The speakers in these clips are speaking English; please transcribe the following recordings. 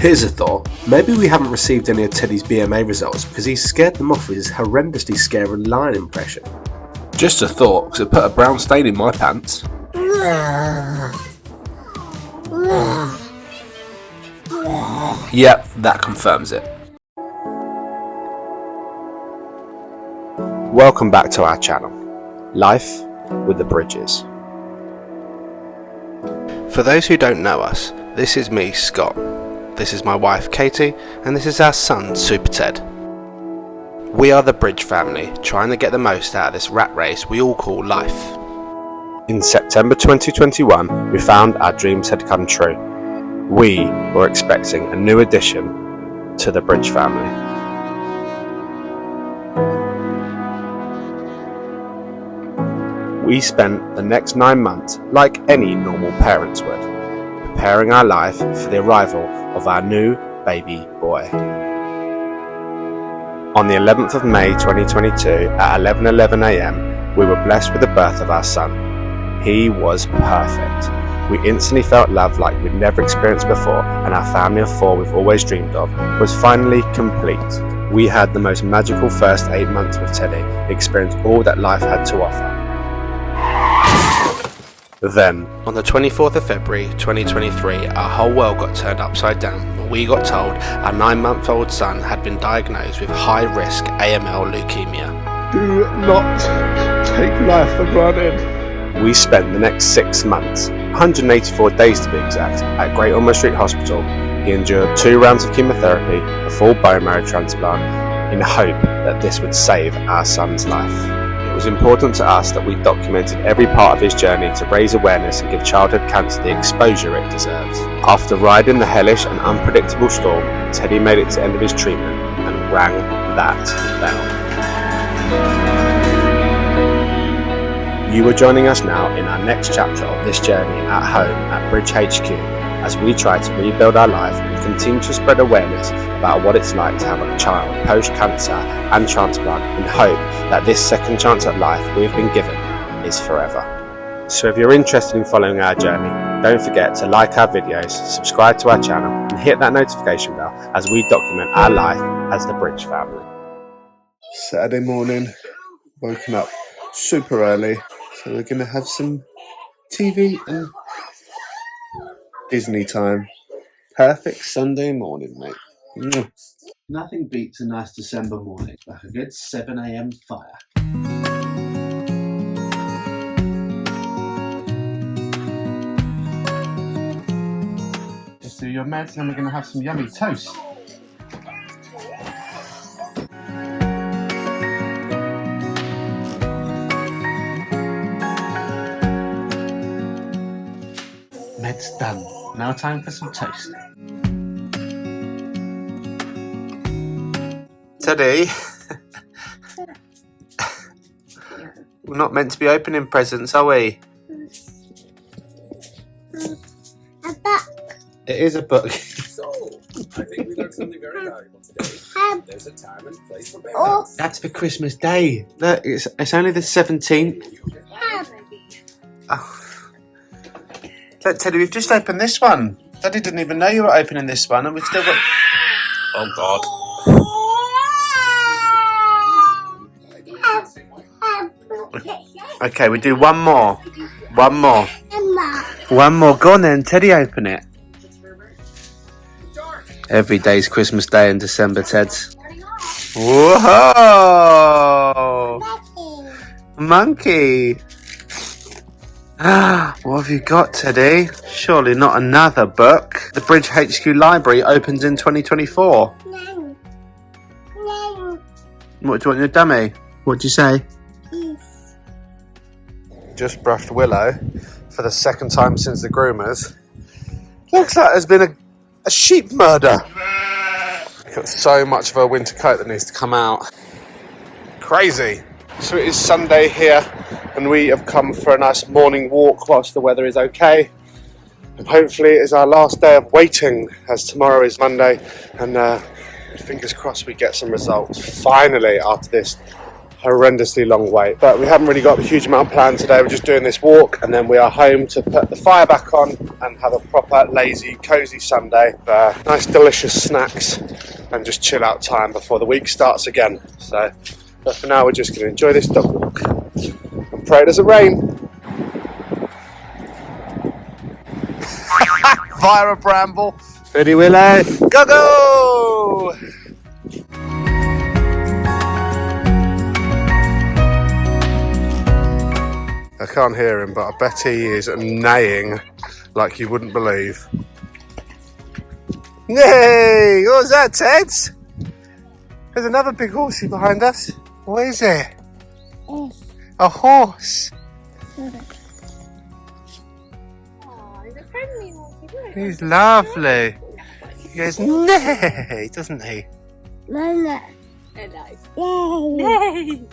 Here's a thought, maybe we haven't received any of Teddy's BMA results because he scared them off with his horrendously scary lion impression. Just a thought, because it put a brown stain in my pants. Yep, that confirms it. Welcome back to our channel, Life with the Bridges. For those who don't know us, this is me, Scott. This is my wife, Katie, and this is our son, Super Ted. We are the Bridge family, trying to get the most out of this rat race we all call life. In September 2021, we found our dreams had come true. We were expecting a new addition to the Bridge family. We spent the next 9 months like any normal parents would, preparing our life for the arrival of our new baby boy. On the 11th of May 2022 at 11:11 AM, we were blessed with the birth of our son. He was perfect. We instantly felt love like we'd never experienced before, and our family of 4 we've always dreamed of was finally complete. We had the most magical first 8 months with Teddy, experienced all that life had to offer. Then, on the 24th of February 2023, our whole world got turned upside down when we got told our 9-month-old son had been diagnosed with high-risk AML Leukaemia. Do not take life for granted. We spent the next 6 months, 184 days to be exact, at Great Ormond Street Hospital. He endured 2 rounds of chemotherapy, a full bone marrow transplant, in hope that this would save our son's life. It was important to us that we documented every part of his journey to raise awareness and give childhood cancer the exposure it deserves. After riding the hellish and unpredictable storm, Teddy made it to the end of his treatment and rang that bell. You are joining us now in our next chapter of this journey at home at Bridge HQ as we try to rebuild our life and continue to spread awareness about what it's like to have a child post-cancer and transplant in hope that this second chance at life we've been given is forever. So if you're interested in following our journey, don't forget to like our videos, subscribe to our channel and hit that notification bell as we document our life as the Bridge family. Saturday morning, woken up super early, so we're going to have some TV and Disney time. Perfect Sunday morning, mate. Nothing beats a nice December morning like a good 7 AM fire. Just do your meds and then we're going to have some yummy toast. Meds done. Now time for some toast. Teddy, we're not meant to be opening presents, are we? A book. It is a book. So, I think we learned something very valuable today. There's a time and place for babies. Oh. That's for Christmas Day. Look, it's only the 17th. Oh. Look, Teddy, we've just opened this one. Daddy didn't even know you were opening this one, and we've still got... Oh, God. Okay, we do one more. One more. One more. Go on then, Teddy, open it. Every day's Christmas Day in December, Teds. Whoa! Monkey. What have you got, Teddy? Surely not another book. The Bridge HQ Library opens in 2024. No. What do you want in your dummy? What do you say? Just brushed Willow for the second time since the groomers. Looks like there's been a sheep murder. Got so much of her winter coat that needs to come out. Crazy. So it is Sunday here and we have come for a nice morning walk whilst the weather is okay. And hopefully it is our last day of waiting as tomorrow is Monday and fingers crossed we get some results finally after this horrendously long wait. But we haven't really got a huge amount planned today. We're just doing this walk and then we are home to put the fire back on and have a proper lazy, cozy Sunday. Nice delicious snacks and just chill out time before the week starts again. But for now we're just going to enjoy this dog walk and pray it doesn't rain. Via a bramble. Ready, Willow? Go go! I can't hear him, but I bet he is neighing like you wouldn't believe. Yay! What was that, Ted? There's another big horsey behind us. What is it? A horse. He's lovely. He goes, nay, doesn't he? Mama. Hello. Yay.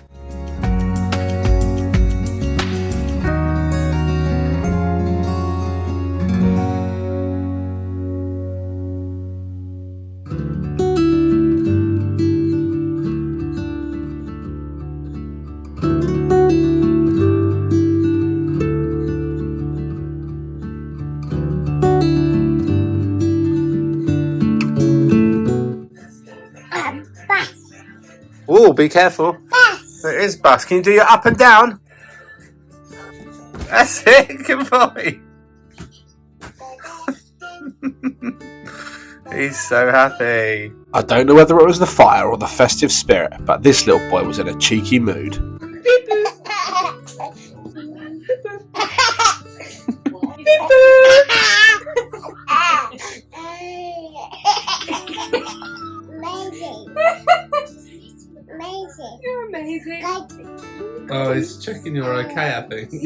Oh, be careful. It is bus. Can you do your up and down? That's it. Good boy. He's so happy. I don't know whether it was the fire or the festive spirit, but this little boy was in a cheeky mood. Amazing. You're amazing. Oh, he's checking you're okay, I think. Can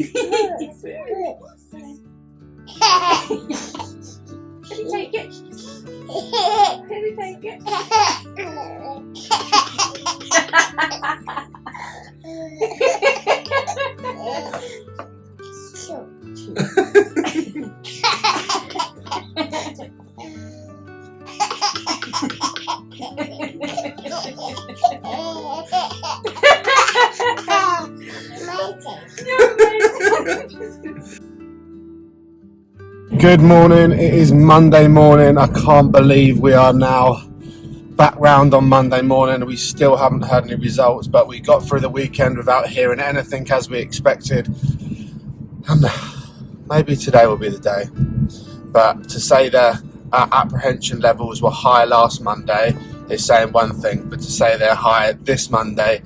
you take it? Can you take it? Good morning. It is Monday morning. I can't believe we are now back round on Monday morning. We still haven't heard any results, but we got through the weekend without hearing anything as we expected. And maybe today will be the day. But to say that our apprehension levels were high last Monday is saying one thing, but to say they're high this Monday,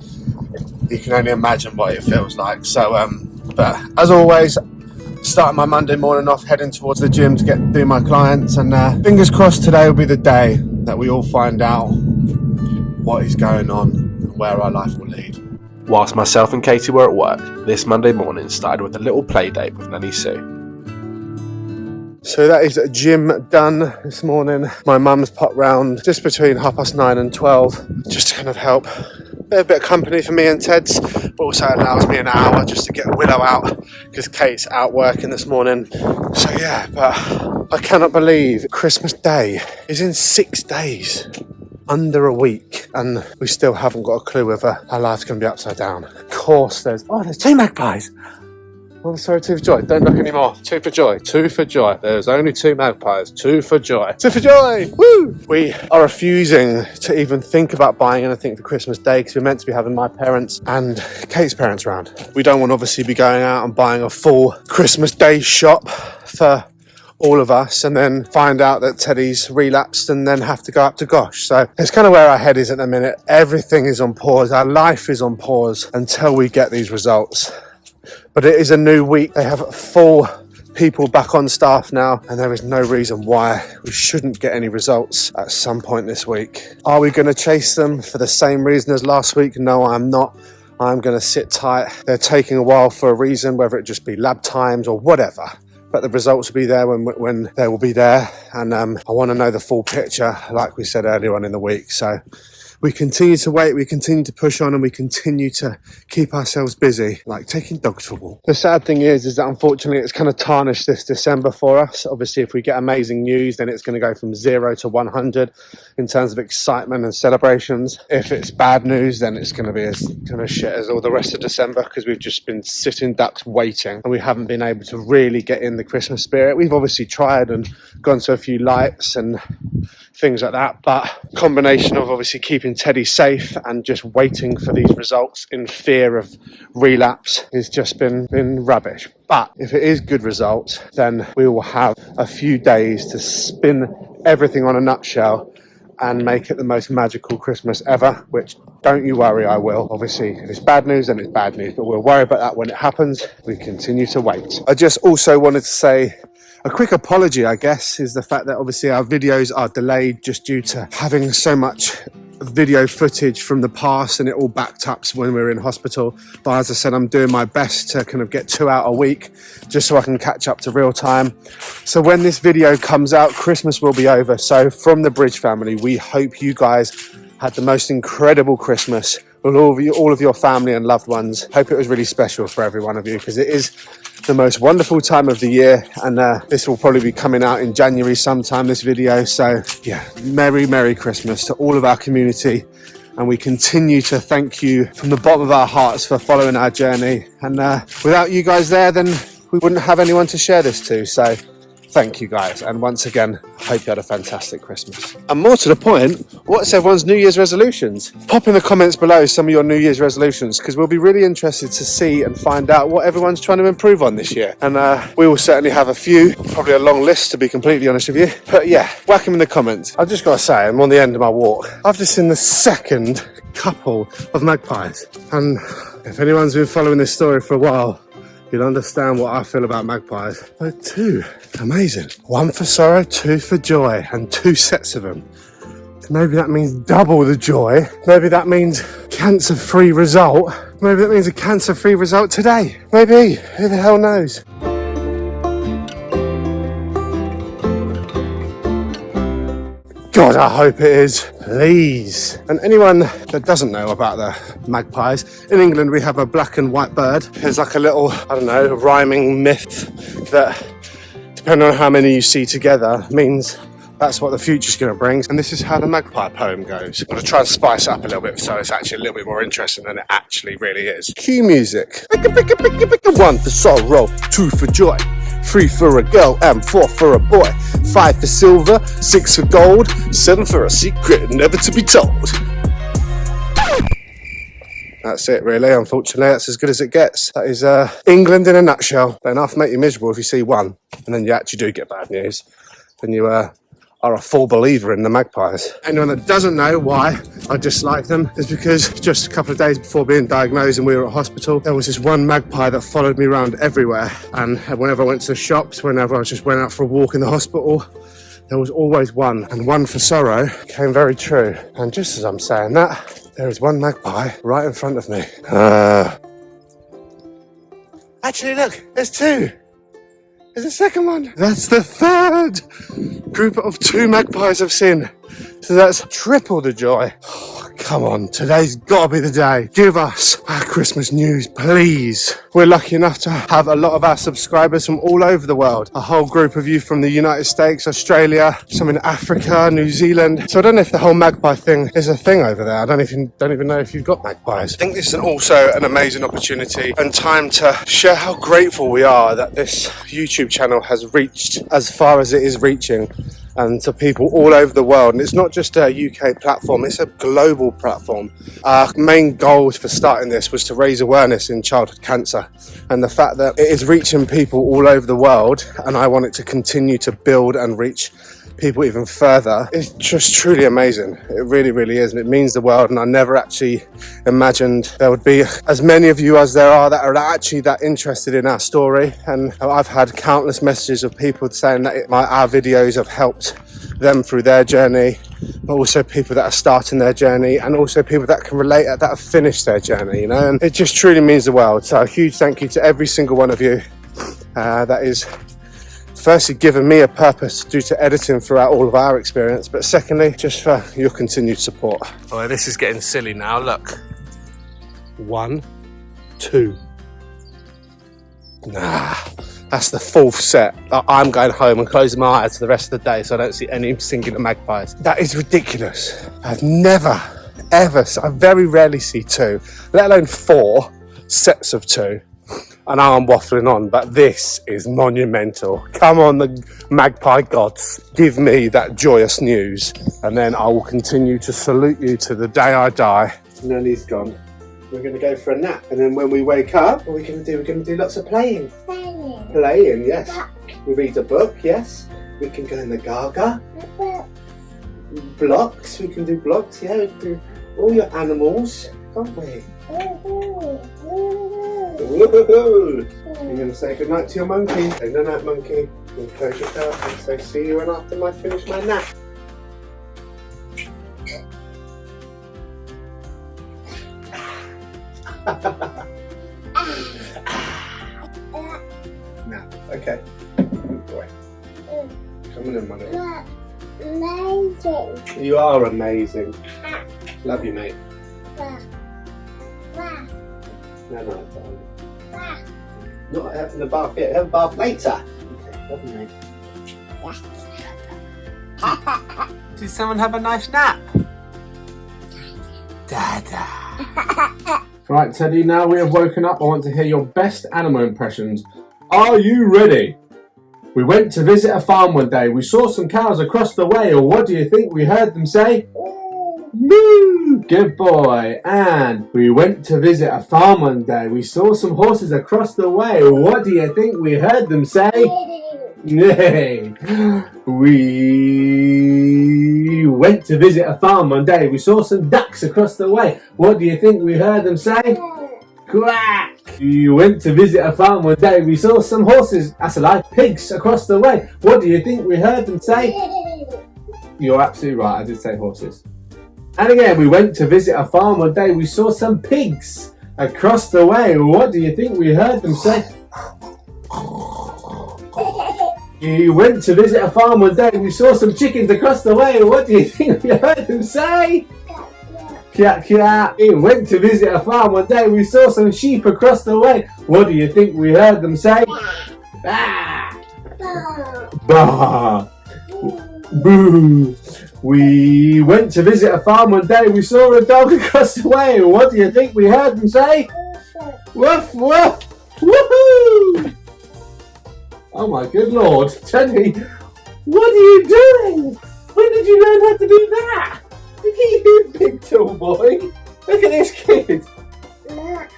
you can only imagine what it feels like. So, but as always, starting my Monday morning off, heading towards the gym to do my clients, and fingers crossed today will be the day that we all find out what is going on and where our life will lead. Whilst myself and Katie were at work, this Monday morning started with a little play date with Nanny Sue. So that is gym done this morning. My mum's popped round just between 9:30 and 12, just to kind of help. They're a bit of company for me and Ted's, but also allows me an hour just to get Willow out because Kate's out working this morning. So yeah, but I cannot believe Christmas Day is in 6 days, under a week, and we still haven't got a clue whether our life's going to be upside down. Of course, there's 2 magpies. Oh, sorry, 2 for joy. Don't look anymore. 2 for joy. 2 for joy. There's only 2 magpies. 2 for joy. 2 for joy! Woo! We are refusing to even think about buying anything for Christmas Day because we're meant to be having my parents and Kate's parents around. We don't want to obviously be going out and buying a full Christmas Day shop for all of us and then find out that Teddy's relapsed and then have to go up to Gosh. So it's kind of where our head is at the minute. Everything is on pause. Our life is on pause until we get these results. But it is a new week. They have full people back on staff now, and there is no reason why we shouldn't get any results at some point this week. Are we going to chase them for the same reason as last week? No, I'm not. I'm going to sit tight. They're taking a while for a reason, whether it just be lab times or whatever. But the results will be there when they will be there. And I want to know the full picture, like we said earlier on in the week. So we continue to wait, we continue to push on, and we continue to keep ourselves busy, like taking dogs for a walk. The sad thing is that unfortunately it's kind of tarnished this December for us. Obviously, if we get amazing news, then it's going to go from 0 to 100 in terms of excitement and celebrations. If it's bad news, then it's going to be as kind of shit as all the rest of December, because we've just been sitting ducks waiting and we haven't been able to really get in the Christmas spirit. We've obviously tried and gone to a few lights and things like that, but combination of obviously keeping Teddy safe and just waiting for these results in fear of relapse has just been rubbish. But if it is good results, then we will have a few days to spin everything on a nutshell and make it the most magical Christmas ever, which, don't you worry, I will. Obviously, if it's bad news, then it's bad news, but we'll worry about that when it happens. We continue to wait. I just also wanted to say a quick apology, I guess, is the fact that obviously our videos are delayed just due to having so much video footage from the past and it all backed up when we were in hospital. But as I said, I'm doing my best to kind of get 2 out a week just so I can catch up to real time. So when this video comes out, Christmas will be over. So from the Bridge family, we hope you guys had the most incredible Christmas with all of your family and loved ones. Hope it was really special for every one of you, because it is the most wonderful time of the year, and this will probably be coming out in January sometime, this video. So yeah, Merry Christmas to all of our community, and we continue to thank you from the bottom of our hearts for following our journey, and without you guys there, then we wouldn't have anyone to share this to. So thank you guys, and once again, I hope you had a fantastic Christmas. And more to the point, what's everyone's New Year's resolutions? Pop in the comments below some of your New Year's resolutions, because we'll be really interested to see and find out what everyone's trying to improve on this year. And we will certainly have a few, probably a long list to be completely honest with you. But yeah, whack them in the comments. I've just got to say, I'm on the end of my walk. I've just seen the second couple of magpies. And if anyone's been following this story for a while, you'll understand what I feel about magpies. But 2, amazing. 1 for sorrow, 2 for joy, and 2 sets of them. Maybe that means double the joy. Maybe that means cancer-free result. Maybe that means a cancer-free result today. Maybe, who the hell knows? God, I hope it is. Please. And anyone that doesn't know about the magpies, in England we have a black and white bird. There's like a little, I don't know, rhyming myth that, depending on how many you see together, means that's what the future's going to bring. And this is how the magpie poem goes. I'm going to try and spice it up a little bit so it's actually a little bit more interesting than it actually really is. Cue music. 1 for sorrow, 2 for joy, 3 for a girl and 4 for a boy, 5 for silver, 6 for gold, 7 for a secret never to be told. That's it really, unfortunately. That's as good as it gets. That is England in a nutshell. But enough to make you miserable if you see one and then you actually do get bad news. Then you are a full believer in the magpies. Anyone that doesn't know why I dislike them is because just a couple of days before being diagnosed and we were at hospital, there was this one magpie that followed me around everywhere. And whenever I went to the shops, whenever I just went out for a walk in the hospital, there was always one. And 1 for sorrow came very true. And just as I'm saying that, there is one magpie right in front of me. Actually, look, there's 2. There's a second one. That's the 3rd group of 2 magpies I've seen. So that's triple the joy. Oh, come on, today's got to be the day. Give us our Christmas news, please. We're lucky enough to have a lot of our subscribers from all over the world. A whole group of you from the United States, Australia, some in Africa, New Zealand. So I don't know if the whole magpie thing is a thing over there. I don't even know if you've got magpies. I think this is also an amazing opportunity and time to share how grateful we are that this YouTube channel has reached as far as it is reaching, and to people all over the world. And it's not just a UK platform, it's a global platform. Our main goals for starting this was to raise awareness in childhood cancer, and the fact that it is reaching people all over the world, and I want it to continue to build and reach people even further, it's just truly amazing. It really is, and it means the world. And I never actually imagined there would be as many of you as there are that are actually that interested in our story. And I've had countless messages of people saying that our videos have helped them through their journey, but also people that are starting their journey, and also people that can relate, that have finished their journey, you know. And it just truly means the world. So a huge thank you to every single one of you that is firstly given me a purpose due to editing throughout all of our experience, but secondly, just for your continued support. Oh, this is getting silly now, look. 1, 2. Nah, that's the 4th set. I'm going home and closing my eyes for the rest of the day so I don't see any singular magpies. That is ridiculous. I've never, ever, I very rarely see 2, let alone 4 sets of 2. I know I'm waffling on, but this is monumental. Come on, the magpie gods, give me that joyous news, and then I will continue to salute you to the day I die. Nelly's gone. We're going to go for a nap, and then when we wake up, what are we going to do? We're going to do lots of playing. Playing, yes. We read a book, yes. We can go in the gaga. Blocks, we can do blocks, yeah. We can do all your animals, can't we? Woohoo! You're going to say goodnight to your monkey. Say no night, monkey. You'll close your curtain and say see you when after I finish my nap. Nap, okay. Good boy. Come on in, my little. Amazing. You are amazing. Love you, mate. No, darling. Not having the bath yet. Have a bath later. Okay, love you, mate. Did someone have a nice nap? Dada. Right, Teddy, now we have woken up. I want to hear your best animal impressions. Are you ready? We went to visit a farm one day. We saw some cows across the way. Or what do you think we heard them say? Moo! Good boy. And we went to visit a farm one day. We saw some horses across the way. What do you think we heard them say? Nay. We went to visit a farm one day. We saw some ducks across the way. What do you think we heard them say? Quack! We went to visit a farm one day. We saw some horses, that's a lie, pigs across the way. What do you think we heard them say? You're absolutely right, I did say horses. And again, we went to visit a farm one day. We saw some pigs across the way. What do you think we heard them say? We went to visit a farm one day. We saw some chickens across the way. What do you think we heard them say? Kia kia. We went to visit a farm one day. We saw some sheep across the way. What do you think we heard them say? Bah. Bah. Boo. We went to visit a farm one day. We saw a dog across the way. What do you think we heard them say? Woof woof. Woohoo! Oh my good lord, Teddy, what are you doing? When did you learn how to do that? Look at you, big tall boy. Look at this kid. I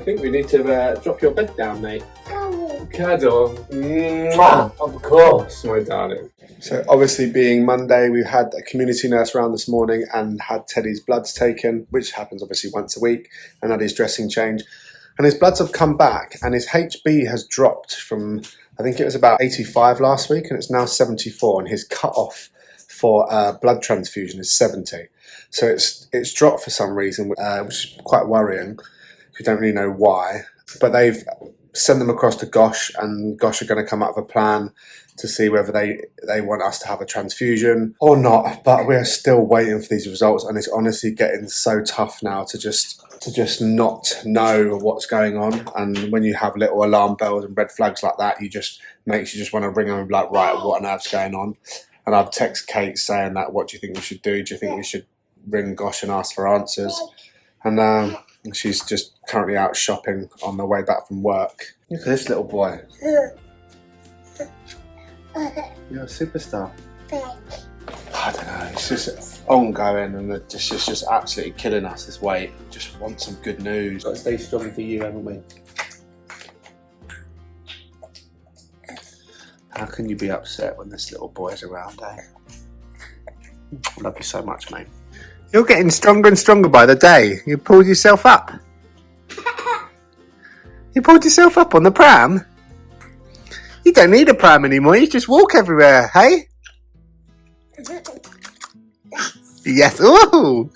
think we need to drop your bed down, mate. Cuddle. Of course, my darling. So obviously being Monday, we had a community nurse around this morning and had Teddy's bloods taken, which happens obviously once a week, and had his dressing change. And his bloods have come back and his HB has dropped from, I think it was about 85 last week, and it's now 74, and his cut-off for blood transfusion is 70. So it's dropped for some reason, which is quite worrying. We don't really know why. But they've sent them across to Gosh, and Gosh are going to come up with a plan to see whether they want us to have a transfusion or not. But we're still waiting for these results, and it's honestly getting so tough now to just not know what's going on. And when you have little alarm bells and red flags like that, makes you just want to ring them and be like, right, what on earth's going on? And I've texted Kate saying that, what do you think we should do? Do you think we should ring Gosh and ask for answers? And she's just currently out shopping on the way back from work. Look at this little boy. You're a superstar. I don't know, it's just ongoing, and it's just absolutely killing us, this weight. Just want some good news. Got to stay strong for you, haven't we? How can you be upset when this little boy's around, eh? I love you so much, mate. You're getting stronger and stronger by the day. You pulled yourself up. You pulled yourself up on the pram? You don't need a pram anymore, you just walk everywhere, hey? Yes, ooh!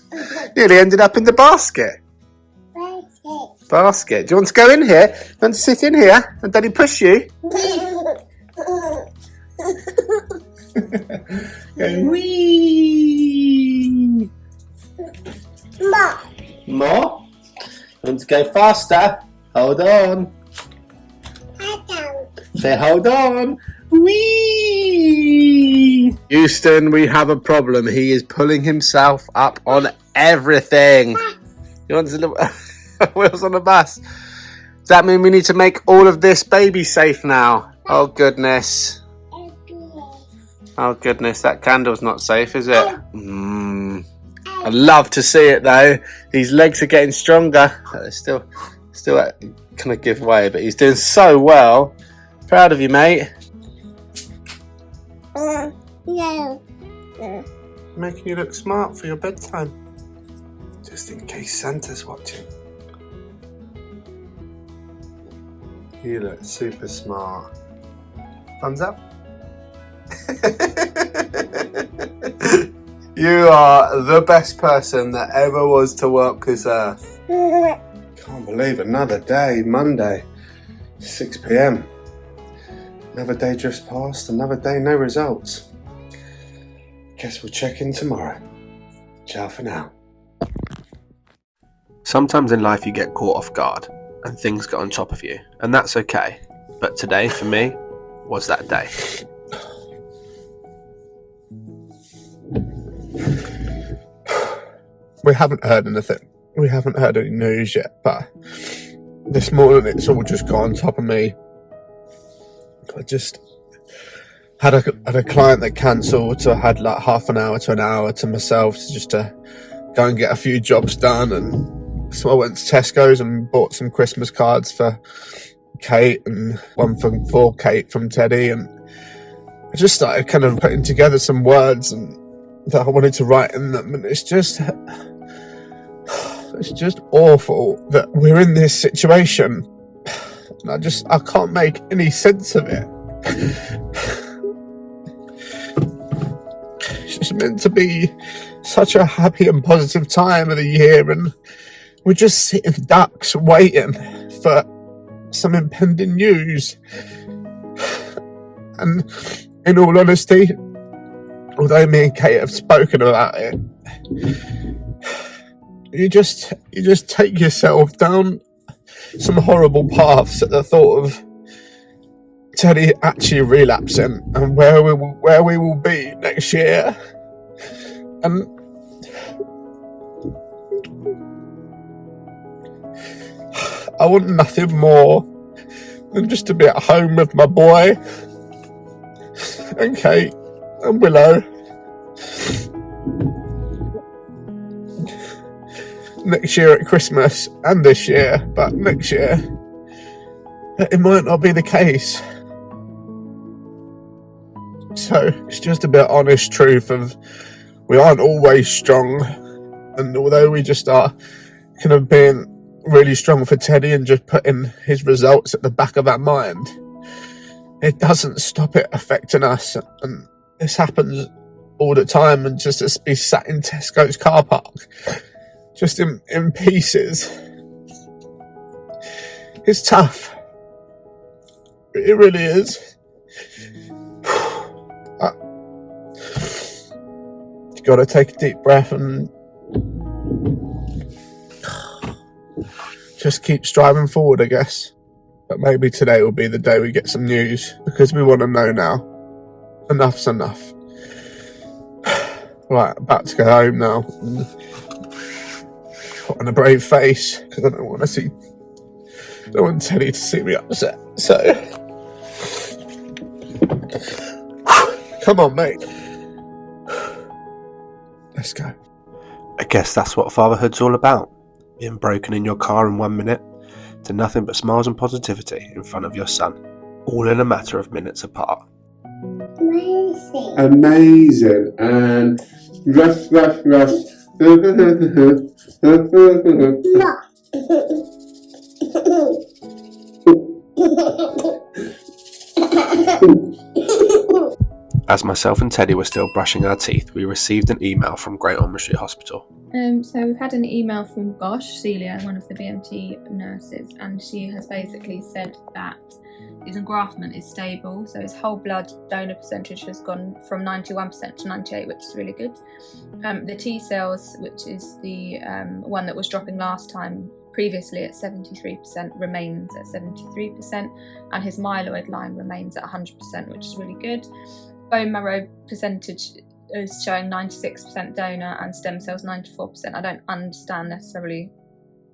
Nearly ended up in the basket. Basket. Do you want to go in here? Do you want to sit in here and Daddy push you? Go wee. More? Want to go faster? Hold on. Say hold on. Wee! Houston, we have a problem. He is pulling himself up on everything. He wants a little wheels on the bus. Does that mean we need to make all of this baby safe now? Oh goodness. Oh goodness, that candle's not safe, is it? I'd love to see it though. His legs are getting stronger. They're still kind of give way, but he's doing so well. Proud of you, mate. Making you look smart for your bedtime. Just in case Santa's watching. You look super smart. Thumbs up. You are the best person that ever was to walk this earth. Can't believe another day, Monday, 6 p.m. Another day drifts past, another day, no results. Guess we'll check in tomorrow. Ciao for now. Sometimes in life you get caught off guard and things get on top of you, and that's okay. But today, for me, was that day. We haven't heard anything. We haven't heard any news yet, but this morning it's all just got on top of me. I just had a client that cancelled, so I had like half an hour to an hour to myself to go and get a few jobs done. And so I went to Tesco's and bought some Christmas cards for Kate and one for Kate from Teddy, and I just started kind of putting together some words and that I wanted to write in them, and it's just awful that we're in this situation. And I can't make any sense of it. It's just meant to be such a happy and positive time of the year, and we're just sitting ducks waiting for some impending news. And in all honesty, although me and Kate have spoken about it, you just take yourself down some horrible paths at the thought of Teddy actually relapsing and where we will be next year. And I want nothing more than just to be at home with my boy and Kate and Willow. Next year at Christmas and this year, but next year it might not be the case. So it's just a bit of honest truth of we aren't always strong, and although we just are kind of being really strong for Teddy and just putting his results at the back of our mind, it doesn't stop it affecting us. And this happens all the time, and just to be sat in Tesco's car park just in pieces, it's tough. It really is. You gotta take a deep breath and just keep striving forward, I guess. But maybe today will be the day we get some news, because we want to know now. Enough's enough. Right, about to go home now. Put on a brave face, because I don't want Teddy to see me upset. So, come on, mate. Let's go. I guess that's what fatherhood's all about. Being broken in your car in 1 minute to nothing but smiles and positivity in front of your son, all in a matter of minutes apart. Amazing. And rush. As myself and Teddy were still brushing our teeth, we received an email from Great Ormond Street Hospital. So we've had an email from Celia, one of the BMT nurses, and she has basically said that his engraftment is stable, so his whole blood donor percentage has gone from 91% to 98%, which is really good. The T cells, which is the one that was dropping last time, previously at 73%, remains at 73%, and his myeloid line remains at 100%, which is really good. Bone marrow percentage is showing 96% donor and stem cells 94%. I don't understand necessarily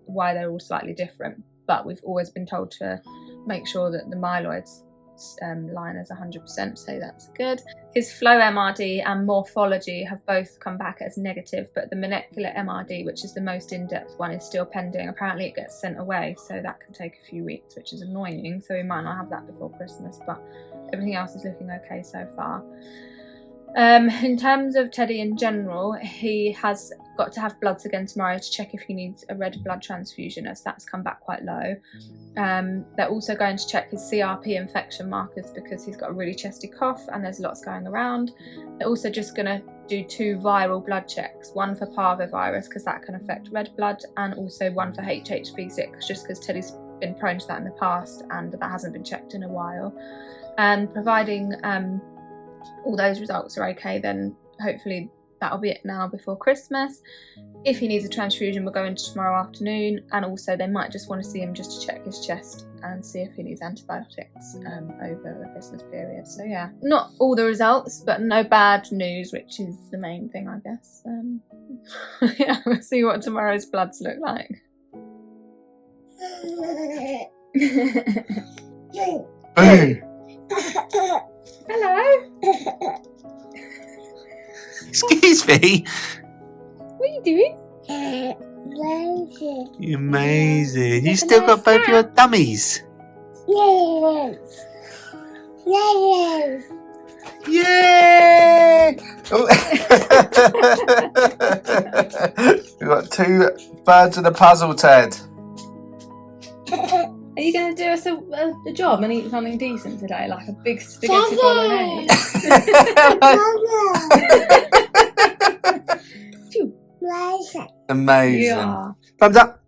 why they're all slightly different, but we've always been told to make sure that the myeloids line is 100%, so that's good. His flow MRD and morphology have both come back as negative, but the molecular MRD, which is the most in-depth one, is still pending. Apparently it gets sent away, so that can take a few weeks, which is annoying, so we might not have that before Christmas, but everything else is looking okay so far. In terms of Teddy in general, he has got to have bloods again tomorrow to check if he needs a red blood transfusion, as that's come back quite low. They're also going to check his CRP infection markers because he's got a really chesty cough and there's lots going around. They're also just going to do 2 viral blood checks, one for parvovirus because that can affect red blood, and also one for HHV6 just because Teddy's been prone to that in the past and that hasn't been checked in a while. And providing all those results are okay, then hopefully that'll be it now before Christmas. If he needs a transfusion, we'll go into tomorrow afternoon, and also they might just want to see him just to check his chest and see if he needs antibiotics over the Christmas period. So yeah, not all the results, but no bad news, which is the main thing, I guess. Yeah, we'll see what tomorrow's bloods look like. Hello. Excuse me. What are you doing? Amazing. Amazing. You still got both your dummies. Yes. Yes. Yay! Oh. We've got 2 birds in a puzzle, Ted. Are you going to do us a job and eat something decent today, like a big spaghetti bolognese? Amazing. Yeah. Thumbs up.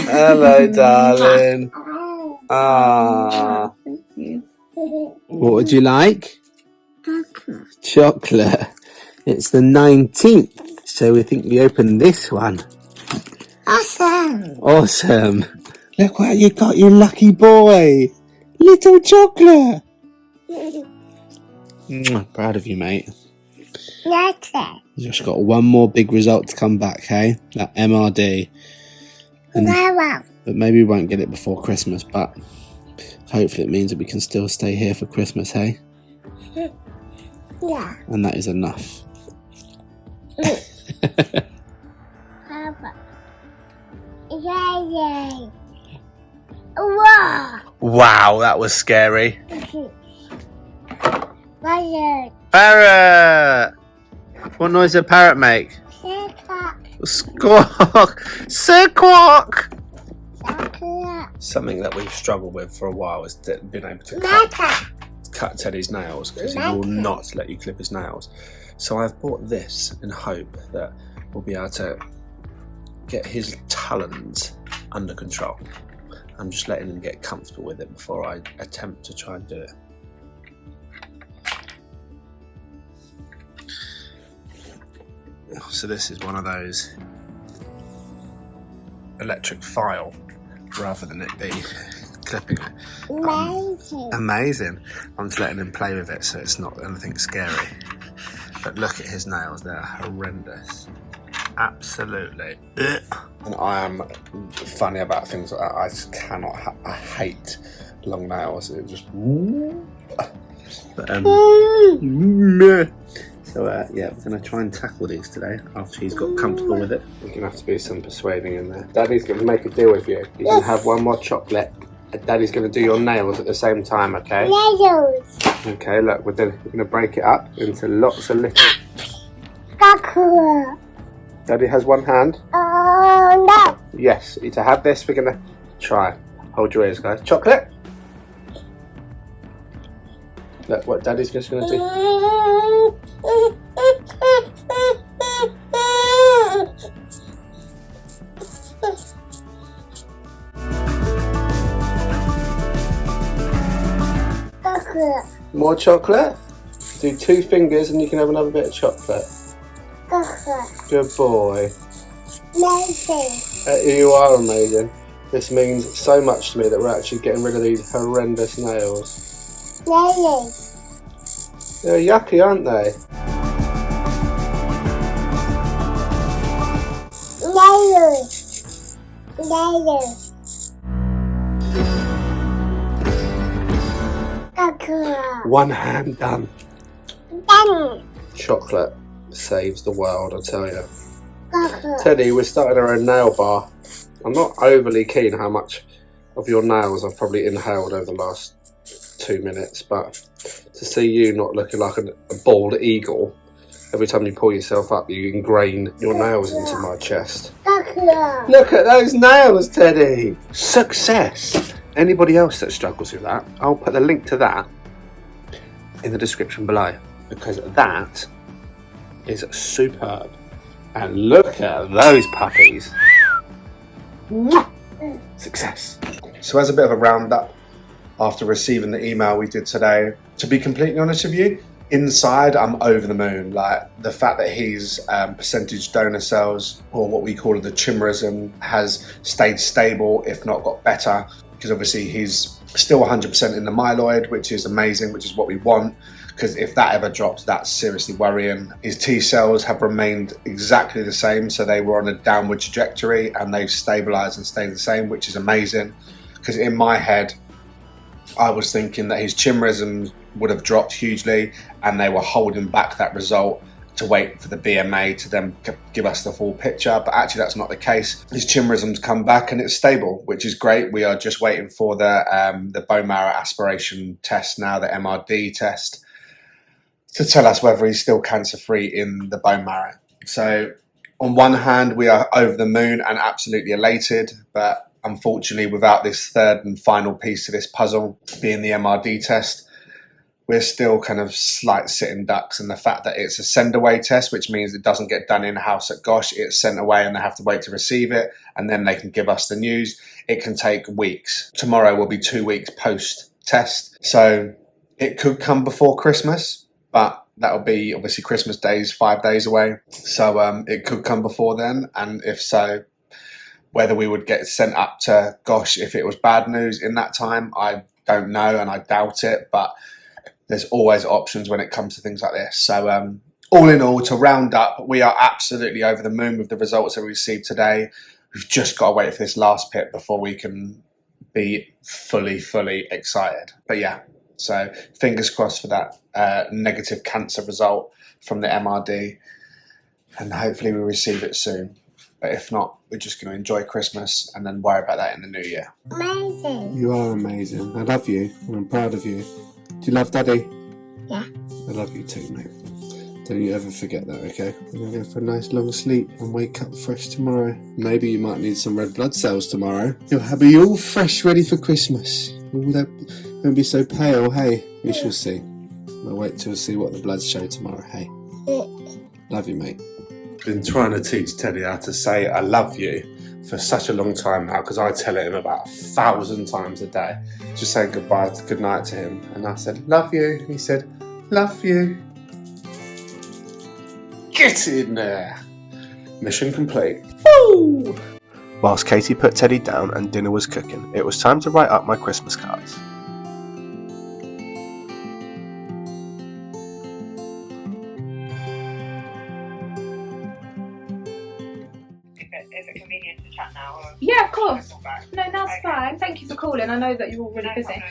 Hello, darling. Ah. Thank you. What would you like? Chocolate. It's the 19th, so we think we open this one. Awesome. Look what you got, you lucky boy. Little chocolate. Proud of you, mate. You just got one more big result to come back, hey? That MRD. But maybe we won't get it before Christmas, but hopefully it means that we can still stay here for Christmas, hey? Yeah. And that is enough. Yay. Wow. Wow, that was scary. Parrot. Parrot! What noise does a parrot make? Squawk! Squawk! Something that we've struggled with for a while is being able to cut Teddy's nails, because he will not let you clip his nails. So I've bought this in hope that we'll be able to get his talons under control. I'm just letting him get comfortable with it before I attempt to try and do it. So this is one of those electric file rather than it be clipping it. Amazing. I'm just letting him play with it so it's not anything scary. But look at his nails, they're horrendous. Absolutely. And I am funny about things like that. I just cannot, I hate long nails. It just... But, so yeah, we're going to try and tackle these today after he's got comfortable with it. There's going to have to be some persuading in there. Daddy's going to make a deal with you. You can have one more chocolate. Daddy's going to do your nails at the same time, okay? Nails. Okay, look, we're going to break it up into lots of little... Daddy has one hand. Oh, no. Yes, to have this, we're going to try. Hold your ears, guys. Chocolate. Look what Daddy's just going to do. More chocolate? Do 2 fingers and you can have another bit of chocolate. Good boy. Amazing. You are amazing. This means so much to me that we're actually getting rid of these horrendous nails. They're yucky, aren't they? One hand done. Chocolate saves the world, I tell you. Teddy, we're starting our own nail bar. I'm not overly keen how much of your nails I've probably inhaled over the last 2 minutes, but to see you not looking like a bald eagle, every time you pull yourself up you ingrain your nails into my chest. Look at those nails, Teddy! Success! Anybody else that struggles with that, I'll put the link to that in the description below, because that is superb. And look at those puppies. Success. So as a bit of a roundup, after receiving the email we did today, to be completely honest with you, inside I'm over the moon. Like the fact that his percentage donor cells, or what we call the chimerism, has stayed stable, if not got better, because obviously he's still 100% in the myeloid, which is amazing, which is what we want, because if that ever drops, that's seriously worrying. His T cells have remained exactly the same, so they were on a downward trajectory and they've stabilized and stayed the same, which is amazing, because in my head I was thinking that his chimerism would have dropped hugely and they were holding back that result to wait for the BMA to then give us the full picture, but actually that's not the case. His chimerism's come back and it's stable, which is great. We are just waiting for the bone marrow aspiration test now, the MRD test, to tell us whether he's still cancer-free in the bone marrow. So on one hand, we are over the moon and absolutely elated, but unfortunately without this third and final piece to this puzzle, being the MRD test, we're still kind of slight sitting ducks, and the fact that it's a send away test, which means it doesn't get done in-house at GOSH, it's sent away and they have to wait to receive it, and then they can give us the news. It can take weeks. Tomorrow will be 2 weeks post-test, so it could come before Christmas, but that'll be obviously Christmas Day is 5 days away, so it could come before then, and if so, whether we would get sent up to GOSH if it was bad news in that time, I don't know, and I doubt it, but there's always options when it comes to things like this. So all in all, to round up, we are absolutely over the moon with the results that we received today. We've just got to wait for this last pit before we can be fully excited. But yeah, so fingers crossed for that negative cancer result from the MRD, and hopefully we receive it soon. But if not, we're just going to enjoy Christmas and then worry about that in the new year. Amazing. You are amazing. I love you and I'm proud of you. Do you love Daddy? Yeah. I love you too, mate. Don't you ever forget that, okay? We're going to go for a nice long sleep and wake up fresh tomorrow. Maybe you might need some red blood cells tomorrow. You'll be all fresh, ready for Christmas. Won't be so pale, hey? We shall see. We'll wait till we see what the bloods show tomorrow, hey? Love you, mate. Been trying to teach Teddy how to say I love you for such a long time now, because I tell him about 1,000 times a day. Just saying goodbye, good night to him, and I said love you, and he said love you. Get in there. Mission complete. Woo! Whilst Katie put Teddy down and dinner was cooking, it was time to write up my Christmas cards. Is it convenient to chat now? Or Yeah, of course. No, that's fine. Thank you for calling. I know that you're all really busy.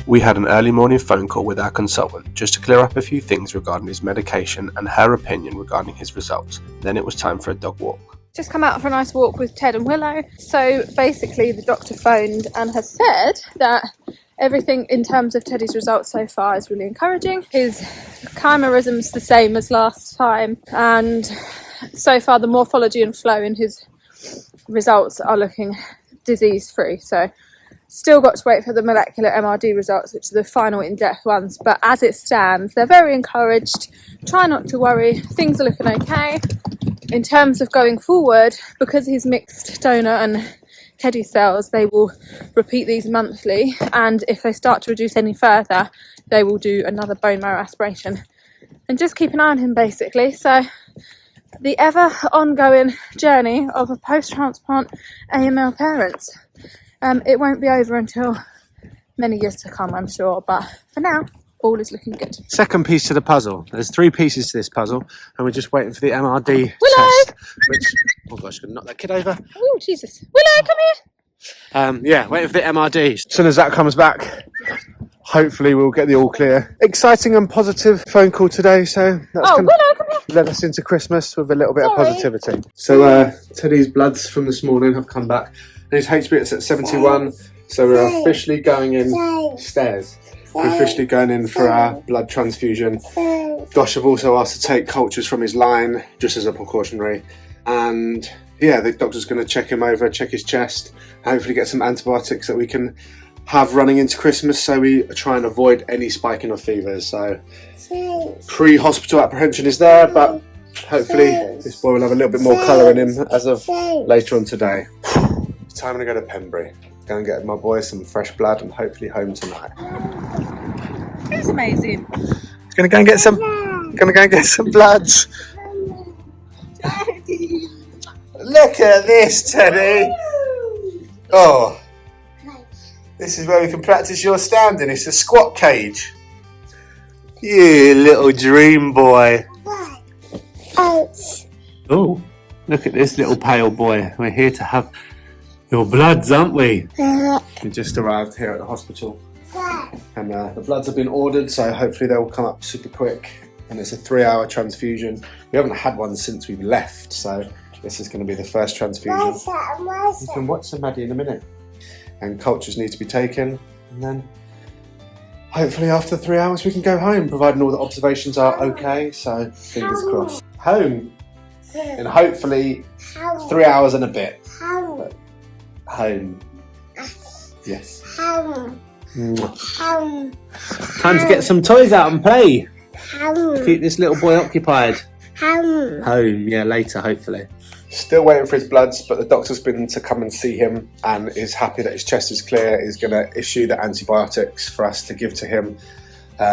We had an early morning phone call with our consultant just to clear up a few things regarding his medication and her opinion regarding his results. Then it was time for a dog walk. Just come out for a nice walk with Ted and Willow. So basically the doctor phoned and has said that everything in terms of Teddy's results so far is really encouraging. His chimerism's the same as last time, and so far the morphology and flow in his results are looking disease free. So still got to wait for the molecular MRD results, which are the final in-depth ones, but as it stands they're very encouraged. Try not to worry, things are looking okay. In terms of going forward, because he's mixed donor and Teddy cells, they will repeat these monthly, and if they start to reduce any further they will do another bone marrow aspiration and just keep an eye on him basically. So the ever ongoing journey of a post-transplant AML parents. It won't be over until many years to come, I'm sure, but for now, all is looking good. Second piece to the puzzle. There's 3 pieces to this puzzle, and we're just waiting for the MRD Willow! test. Which, oh gosh, gonna knock that kid over. Oh, Jesus. Willow, come here! Yeah, waiting for the MRD. As soon as that comes back, hopefully we'll get the all clear. Exciting and positive phone call today, so that's Oh, Willow, come here! led us into Christmas with a little bit of Sorry. positivity. So Teddy's bloods from this morning have come back. And his HB is at 71, so we're officially going in stairs. We're officially going in for our blood transfusion. Josh have also asked to take cultures from his line, just as a precautionary. And yeah, the doctor's going to check him over, check his chest, hopefully get some antibiotics that we can have running into Christmas, so we try and avoid any spiking of fevers. So pre-hospital apprehension is there, but hopefully this boy will have a little bit more colour in him as of later on today. It's time to go to Pembury. Go and get my boy some fresh blood and hopefully home tonight. It's amazing. Gonna go and get some bloods. Look at this, Teddy. Oh, this is where we can practice your standing. It's a squat cage. You little dream boy. Oh, look at this little pale boy. We're here to have your bloods, aren't we? We just arrived here at the hospital, and the bloods have been ordered, so hopefully they will come up super quick. And it's a 3-hour transfusion. We haven't had one since we've left, so this is going to be the first transfusion. You can watch some Maddie in a minute. And cultures need to be taken, and then hopefully after 3 hours we can go home, providing all the observations are okay. So fingers crossed. Home in hopefully 3 hours and a bit. Home. Yes. Time to get some toys out and play. Keep this little boy occupied. Home, yeah, later hopefully. Still waiting for his bloods, but the doctor's been to come and see him and is happy that his chest is clear. He's going to issue the antibiotics for us to give to him,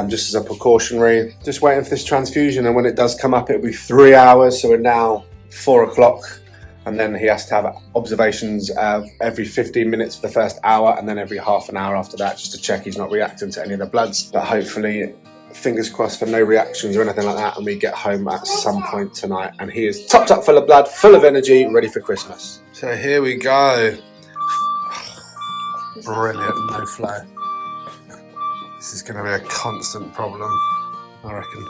just as a precautionary. Just waiting for this transfusion, and when it does come up, it'll be 3 hours. So we're now 4 o'clock, and then he has to have observations every 15 minutes for the first hour, and then every half an hour after that, just to check he's not reacting to any of the bloods. But hopefully, fingers crossed for no reactions or anything like that, and we get home at some point tonight, and he is topped up full of blood, full of energy, ready for Christmas. So here we go. Brilliant, no flow. This is going to be a constant problem, I reckon.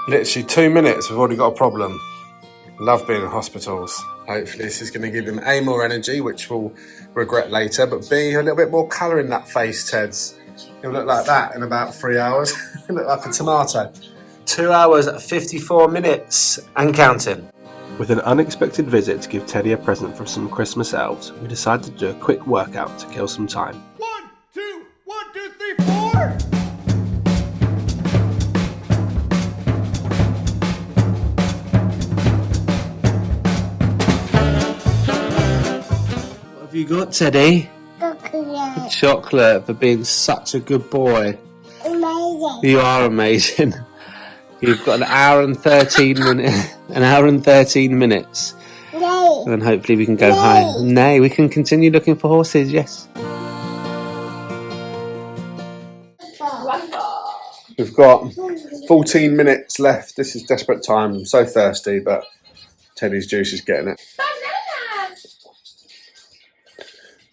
Literally 2 minutes, we've already got a problem. Love being in hospitals. Hopefully this is going to give him A, more energy, which we'll regret later, but B, a little bit more colour in that face, Teds. He'll look like that in about 3 hours. He'll look like a tomato. 2 hours, 54 minutes and counting. With an unexpected visit to give Teddy a present from some Christmas elves, we decided to do a quick workout to kill some time. 1, 2, 1, 2, 3, 4. What have you got, Teddy? Chocolate for being such a good boy. Amazing. You are amazing. You've got an hour and 13 minutes. Yay. And hopefully we can go home. Nay, we can continue looking for horses, yes. We've got 14 minutes left. This is desperate time. I'm so thirsty, but Teddy's juice is getting it.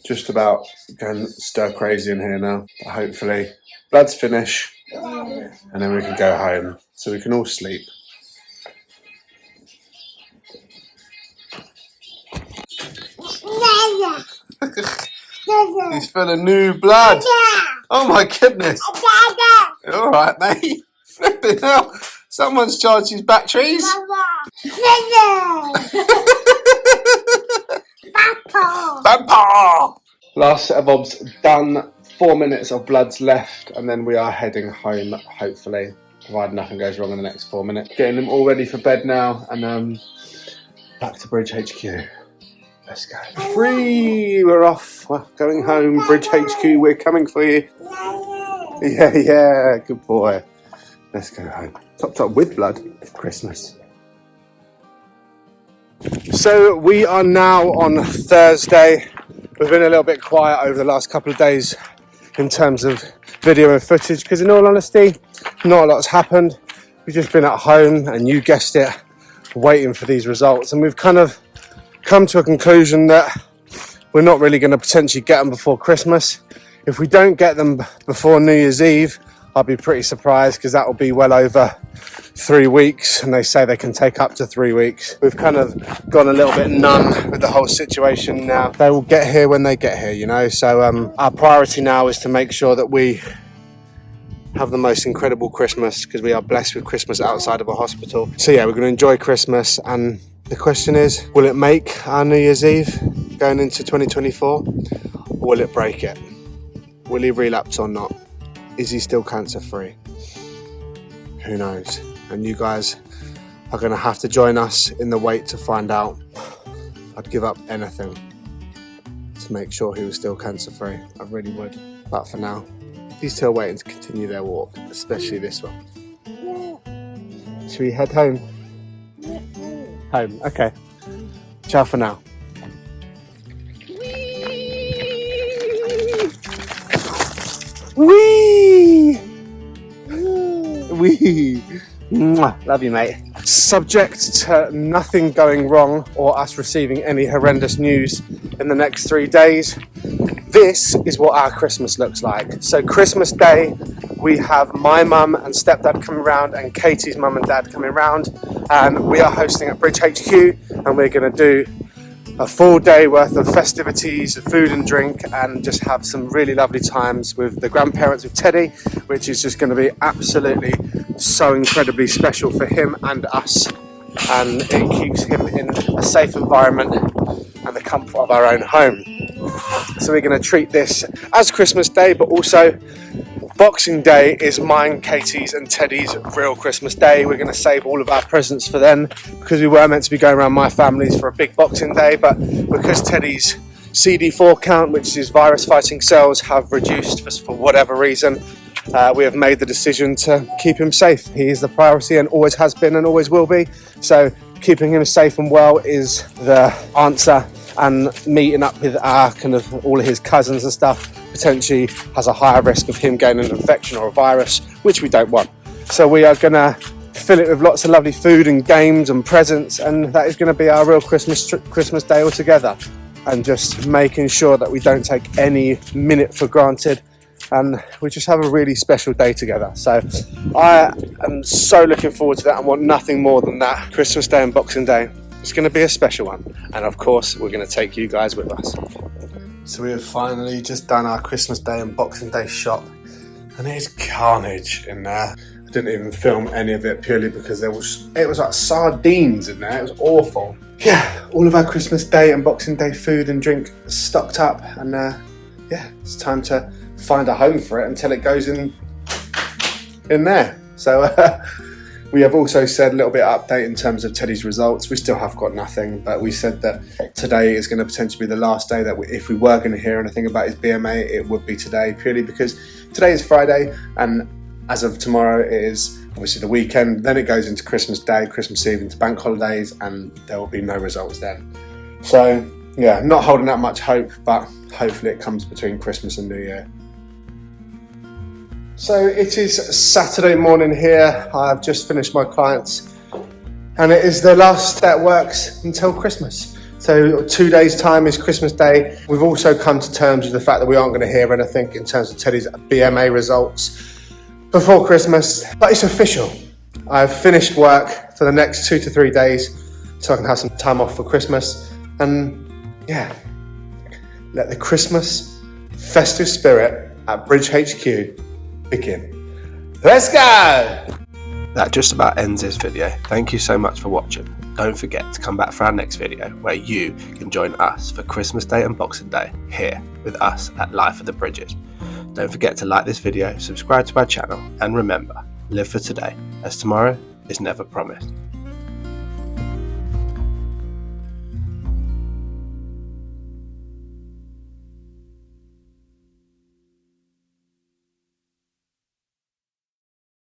Just about going stir crazy in here now. But hopefully, bloods finish, and then we can go home so we can all sleep. He's full of new blood. Oh my goodness. All right, mate. Flipping hell. Someone's charged his batteries. Vampire. Last set of obs done. 4 minutes of bloods left, and then we are heading home, hopefully, provided nothing goes wrong in the next 4 minutes. Getting them all ready for bed now, and back to Bridge HQ. Let's go. Free! We're off. We're going home. Bridge HQ, we're coming for you. Yeah, good boy. Let's go home. Topped up with blood for Christmas. So we are now on Thursday. We've been a little bit quiet over the last couple of days in terms of video and footage because in all honesty, not a lot's happened. We've just been at home and you guessed it, waiting for these results, and we've kind of come to a conclusion that we're not really going to potentially get them before Christmas. If we don't get them before New Year's Eve, I'll be pretty surprised because that will be well over 3 weeks, and they say they can take up to 3 weeks. We've kind of gone a little bit numb with the whole situation now. They will get here when they get here, you know, so our priority now is to make sure that we have the most incredible Christmas because we are blessed with Christmas outside of a hospital. So yeah, we're going to enjoy Christmas, and the question is, will it make our New Year's Eve going into 2024, or will it break it? Will he relapse or not? Is he still cancer free? Who knows? And you guys are going to have to join us in the wait to find out. I'd give up anything to make sure he was still cancer free. I really would. But for now, he's still waiting to continue their walk, especially this one. Should we head home? Home, okay. Ciao for now. Whee! Whee! Mwah. Love you, mate. Subject to nothing going wrong or us receiving any horrendous news in the next 3 days, this is what our Christmas looks like. So Christmas Day, we have my mum and stepdad coming round and Katie's mum and dad coming round, and we are hosting at Bridge HQ, and we're going to do a full day worth of festivities, food and drink, and just have some really lovely times with the grandparents of Teddy, which is just going to be absolutely so incredibly special for him and us, and it keeps him in a safe environment and the comfort of our own home. So we're going to treat this as Christmas Day, but also Boxing Day is mine, Katie's and Teddy's real Christmas Day. We're going to save all of our presents for then, because we were meant to be going around my family's for a big Boxing Day, but because Teddy's CD4 count, which is his virus fighting cells, have reduced for whatever reason, we have made the decision to keep him safe. He is the priority and always has been and always will be. So keeping him safe and well is the answer, and meeting up with our kind of all of his cousins and stuff potentially has a higher risk of him getting an infection or a virus, which we don't want. So we are going to fill it with lots of lovely food and games and presents, and that is going to be our real Christmas Day altogether, and just making sure that we don't take any minute for granted, and we just have a really special day together. So I am so looking forward to that and want nothing more than that. Christmas Day and Boxing Day, it's going to be a special one, and of course we're going to take you guys with us. So we have finally just done our Christmas Day and Boxing Day shop, and it is carnage in there. I didn't even film any of it purely because it was like sardines in there. It was awful. Yeah, all of our Christmas Day and Boxing Day food and drink stocked up, and yeah, it's time to find a home for it until it goes in there. So we have also said a little bit of update in terms of Teddy's results. We still have got nothing, but we said that today is going to potentially be the last day that if we were going to hear anything about his BMA, it would be today, purely because today is Friday, and as of tomorrow it is obviously the weekend. Then it goes into Christmas Day, Christmas Eve, into bank holidays, and there will be no results then. So yeah, not holding that much hope, but hopefully it comes between Christmas and New Year. So it is Saturday morning here. I've just finished my clients, and it is the last day at works until Christmas. So 2 days time is Christmas Day. We've also come to terms with the fact that we aren't going to hear anything in terms of Teddy's BMA results before Christmas, but it's official. I've finished work for the next 2 to 3 days so I can have some time off for Christmas, and yeah, let the Christmas festive spirit at Bridge HQ begin. Let's go! That just about ends this video. Thank you so much for watching. Don't forget to come back for our next video where you can join us for Christmas Day and Boxing Day here with us at Life of the Bridges. Don't forget to like this video, subscribe to our channel, and remember, live for today, as tomorrow is never promised.